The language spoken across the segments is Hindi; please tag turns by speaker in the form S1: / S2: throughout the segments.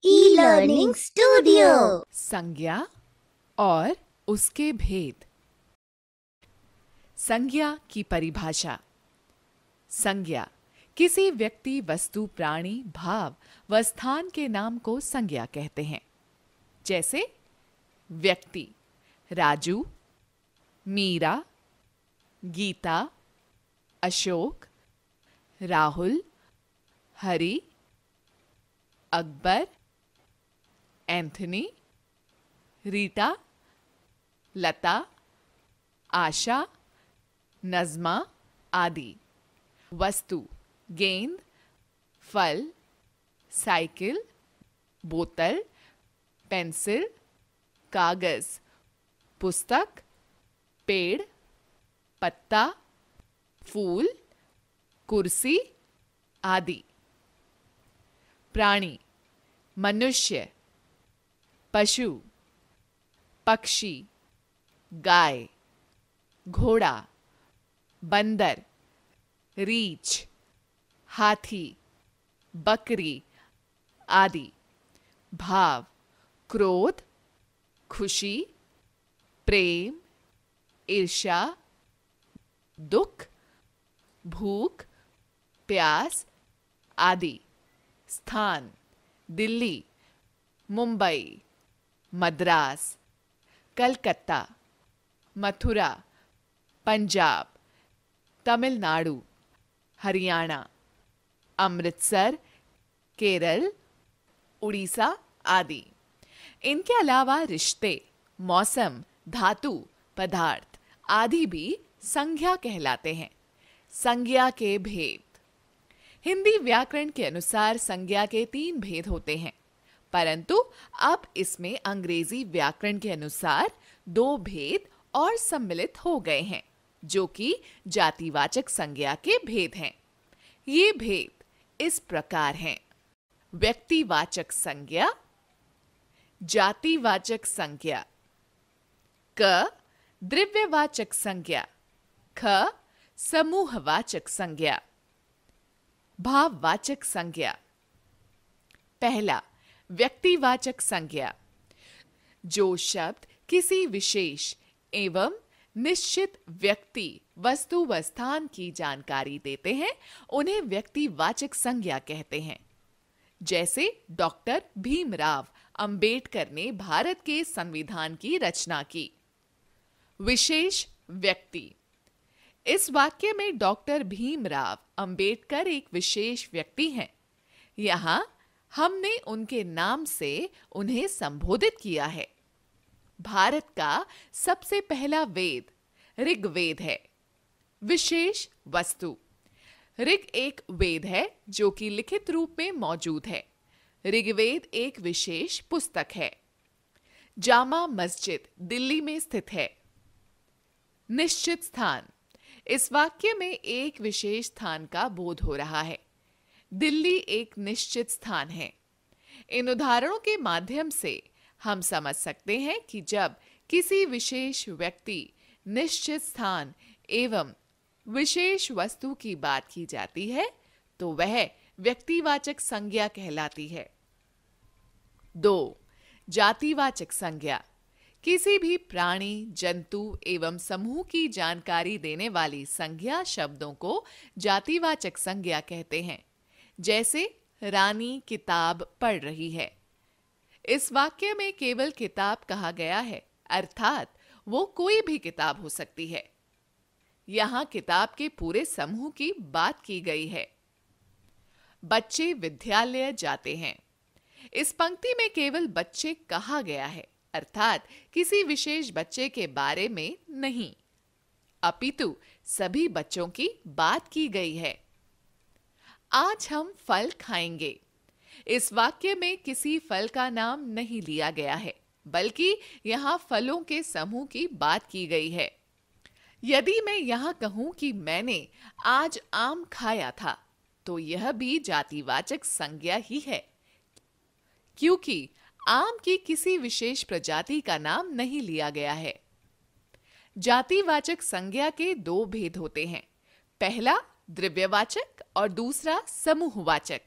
S1: E learning studio.
S2: संज्ञा और उसके भेद। संज्ञा की परिभाषा। संज्ञा किसी व्यक्ति, वस्तु, प्राणी, भाव व स्थान के नाम को संज्ञा कहते हैं। जैसे व्यक्ति राजू, मीरा, गीता, अशोक, राहुल, हरि, अकबर, एंथनी, रीटा, लता, आशा, नज़्मा आदि। वस्तु गेंद, फल, साइकिल, बोतल, पेंसिल, कागज, पुस्तक, पेड़, पत्ता, फूल, कुर्सी आदि। प्राणी मनुष्य, पशु, पक्षी, गाय, घोड़ा, बंदर, रीछ, हाथी, बकरी आदि। भाव क्रोध, खुशी, प्रेम, ईर्ष्या, दुख, भूख, प्यास आदि। स्थान दिल्ली, मुंबई, मद्रास, कलकत्ता, मथुरा, पंजाब, तमिलनाडु, हरियाणा, अमृतसर, केरल, उड़ीसा आदि। इनके अलावा रिश्ते, मौसम, धातु, पदार्थ आदि भी संज्ञा कहलाते हैं। संज्ञा के भेद। हिंदी व्याकरण के अनुसार संज्ञा के 3 भेद होते हैं, परंतु अब इसमें अंग्रेजी व्याकरण के अनुसार 2 भेद और सम्मिलित हो गए हैं, जो कि जातिवाचक संज्ञा के भेद हैं। ये भेद इस प्रकार हैं: व्यक्तिवाचक संज्ञा, जातिवाचक संज्ञा, क द्रव्यवाचक संज्ञा, ख समूहवाचक संज्ञा। भाववाचक संज्ञा। पहला, व्यक्तिवाचक संज्ञा। जो शब्द किसी विशेष एवं निश्चित व्यक्ति, वस्तु व स्थान की जानकारी देते हैं, उन्हें व्यक्तिवाचक संज्ञा कहते हैं। जैसे डॉक्टर भीमराव अंबेडकर ने भारत के संविधान की रचना की। विशेष व्यक्ति। इस वाक्य में डॉक्टर भीमराव अंबेडकर एक विशेष व्यक्ति हैं। यहां हमने उनके नाम से उन्हें संबोधित किया है। भारत का सबसे पहला वेद ऋग्वेद है। विशेष वस्तु। ऋग एक वेद है जो कि लिखित रूप में मौजूद है। ऋग्वेद एक विशेष पुस्तक है। जामा मस्जिद दिल्ली में स्थित है। निश्चित स्थान। इस वाक्य में एक विशेष स्थान का बोध हो रहा है। दिल्ली एक निश्चित स्थान है। इन उदाहरणों के माध्यम से हम समझ सकते हैं कि जब किसी विशेष व्यक्ति, निश्चित स्थान एवं विशेष वस्तु की बात की जाती है तो वह व्यक्तिवाचक संज्ञा कहलाती है। 2. जातिवाचक संज्ञा। किसी भी प्राणी, जंतु एवं समूह की जानकारी देने वाली संज्ञा शब्दों को जातिवाचक संज्ञा कहते हैं। जैसे रानी किताब पढ़ रही है। इस वाक्य में केवल किताब कहा गया है, अर्थात वो कोई भी किताब हो सकती है। यहां किताब के पूरे समूह की बात की गई है। बच्चे विद्यालय जाते हैं। इस पंक्ति में केवल बच्चे कहा गया है, अर्थात किसी विशेष बच्चे के बारे में नहीं, अपितु सभी बच्चों की बात की गई है। आज हम फल खाएंगे। इस वाक्य में किसी फल का नाम नहीं लिया गया है, बल्कि यहां फलों के समूह की बात की गई है। यदि मैं यहां कहूं कि मैंने आज आम खाया था, तो यह भी जातिवाचक संज्ञा ही है, क्योंकि आम की किसी विशेष प्रजाति का नाम नहीं लिया गया है। जातिवाचक संज्ञा के 2 भेद होते हैं। पहला द्रव्यवाचक और दूसरा समूहवाचक।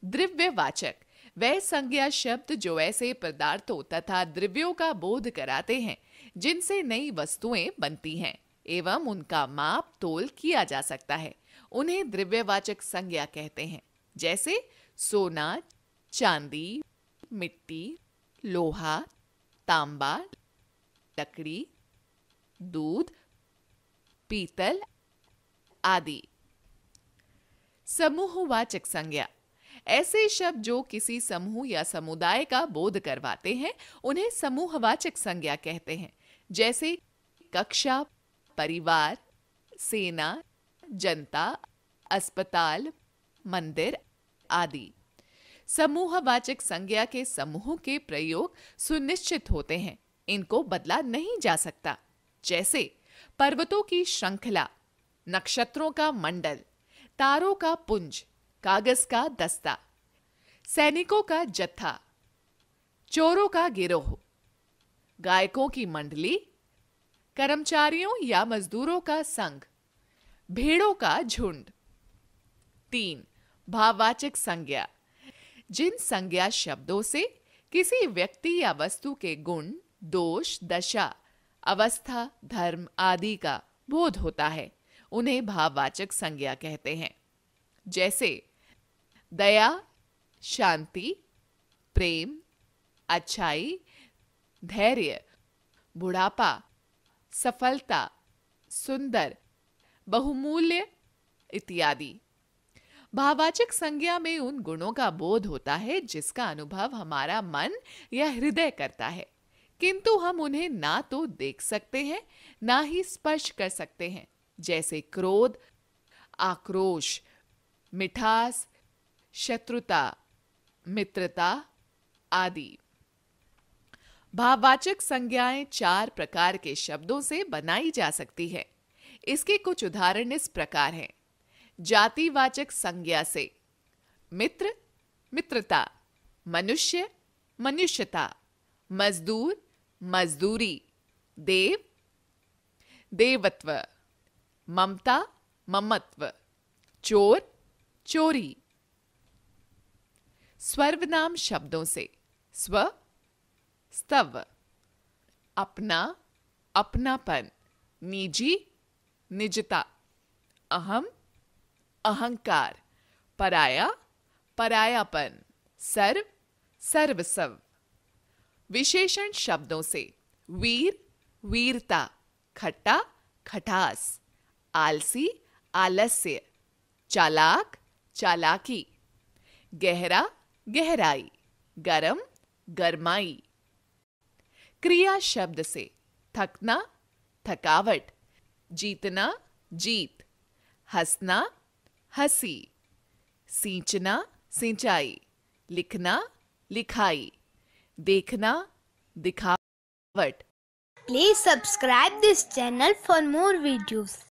S2: द्रव्यवाचक वह संज्ञा शब्द जो ऐसे पदार्थों तथा द्रव्यों का बोध कराते हैं जिनसे नई वस्तुएं बनती हैं एवं उनका माप तोल किया जा सकता है, उन्हें द्रव्यवाचक संज्ञा कहते हैं। जैसे सोना, चांदी, मिट्टी, लोहा, तांबा, लकड़ी, दूध, पीतल आदि। समूहवाचक संज्ञा ऐसे शब्द जो किसी समूह या समुदाय का बोध करवाते हैं उन्हें समूहवाचक संज्ञा कहते हैं। जैसे कक्षा, परिवार, सेना, जनता, अस्पताल, मंदिर आदि। समूहवाचक संज्ञा के समूह के प्रयोग सुनिश्चित होते हैं, इनको बदला नहीं जा सकता। जैसे पर्वतों की श्रृंखला, नक्षत्रों का मंडल, तारों का पुंज, कागज का दस्ता, सैनिकों का जत्था, चोरों का गिरोह, गायकों की मंडली, कर्मचारियों या मजदूरों का संघ, भेड़ों का झुंड। 3. भाववाचक संज्ञा जिन संज्ञा शब्दों से किसी व्यक्ति या वस्तु के गुण, दोष, दशा, अवस्था, धर्म आदि का बोध होता है उन्हें भाववाचक संज्ञा कहते हैं। जैसे दया, शांति, प्रेम, अच्छाई, धैर्य, बुढ़ापा, सफलता, सुंदर, बहुमूल्य इत्यादि। भाववाचक संज्ञा में उन गुणों का बोध होता है जिसका अनुभव हमारा मन या हृदय करता है, किंतु हम उन्हें ना तो देख सकते हैं ना ही स्पर्श कर सकते हैं। जैसे क्रोध, आक्रोश, मिठास, शत्रुता, मित्रता आदि। भाववाचक संज्ञाएं 4 प्रकार के शब्दों से बनाई जा सकती है। इसके कुछ उदाहरण इस प्रकार हैं। जातिवाचक संज्ञा से मित्र, मित्रता, मनुष्य, मनुष्यता, मजदूर, मजदूरी, देव, देवत्व, ममता, ममत्व, चोर, चोरी। सर्वनाम शब्दों से स्व, स्तव, अपना, अपनापन, निजी, निजता, अहम, अहंकार, पराया, परायापन, सर्व, सर्वस्व। विशेषण शब्दों से वीर, वीरता, खट्टा, खटास, आलसी, आलस्य, चालाक, चालाकी, गहरा, गहराई, गरम, गरमाई। क्रिया शब्द से थकना, थकावट, जीतना, जीत, हंसना, हंसी, सींचना, सिंचाई, लिखना, लिखाई, देखना, दिखावट।
S1: Please subscribe this channel for more videos.